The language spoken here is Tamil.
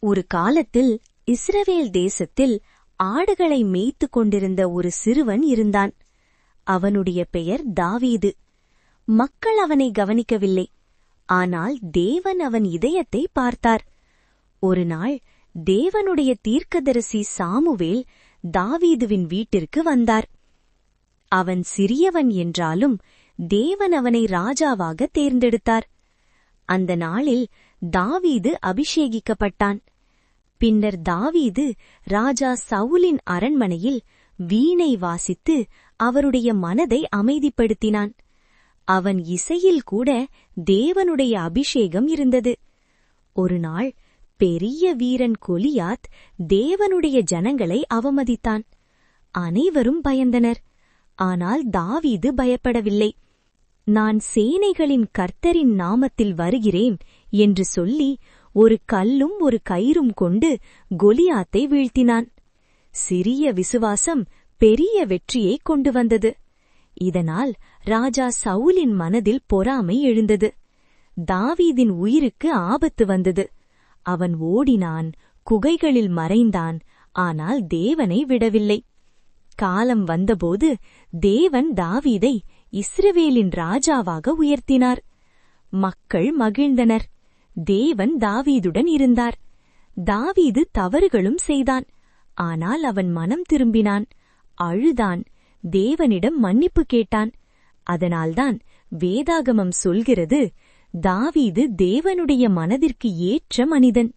ஒரு காலத்தில் இஸ்ரவேல் தேசத்தில் ஆடுகளை மேய்த்து கொண்டிருந்த ஒரு சிறுவன் இருந்தான். அவனுடைய பெயர் தாவீது. மக்கள் அவனை கவனிக்கவில்லை. ஆனால் தேவன் அவன் இதயத்தை பார்த்தார். ஒருநாள் தேவனுடைய தீர்க்கதரிசி சாமுவேல் தாவீதுவின் வீட்டிற்கு வந்தார். அவன் சிறியவன் என்றாலும் தேவன் அவனை ராஜாவாக தேர்ந்தெடுத்தார். அந்த நாளில் தாவீது அபிஷேகிக்கப்பட்டான். பின்னர் தாவீது ராஜா சவுலின் அரண்மனையில் வீணை வாசித்து அவருடைய மனதை அமைதிப்படுத்தினான். அவன் இசையில் கூட தேவனுடைய அபிஷேகம் இருந்தது. ஒருநாள் பெரிய வீரன் கொலியாத் தேவனுடைய ஜனங்களை அவமதித்தான். அனைவரும் பயந்தனர். ஆனால் தாவீது பயப்படவில்லை. நான் சேனைகளின் கர்த்தரின் நாமத்தில் வருகிறேன் என்று சொல்லி ஒரு கல்லும் ஒரு கயிறும் கொண்டு கொலியாத்தை வீழ்த்தினான். சிறிய விசுவாசம் பெரிய வெற்றியை கொண்டு வந்தது. இதனால் ராஜா சவுலின் மனதில் பொறாமை எழுந்தது. தாவீதின் உயிருக்கு ஆபத்து வந்தது. அவன் ஓடினான், குகைகளில் மறைந்தான். ஆனால் தேவனை விடவில்லை. காலம் வந்தபோது தேவன் தாவீதை இஸ்ரவேலின் ராஜாவாக உயர்த்தினார். மக்கள் மகிழ்ந்தனர். தேவன் தாவீதுடன் இருந்தார். தாவீது தவறுகளும் செய்தான். ஆனால் அவன் மனம் திரும்பினான், அழுதான், தேவனிடம் மன்னிப்பு கேட்டான். அதனால்தான் வேதாகமம் சொல்கிறது, தாவீது தேவனுடைய மனதிற்கு ஏற்ற மனிதன்.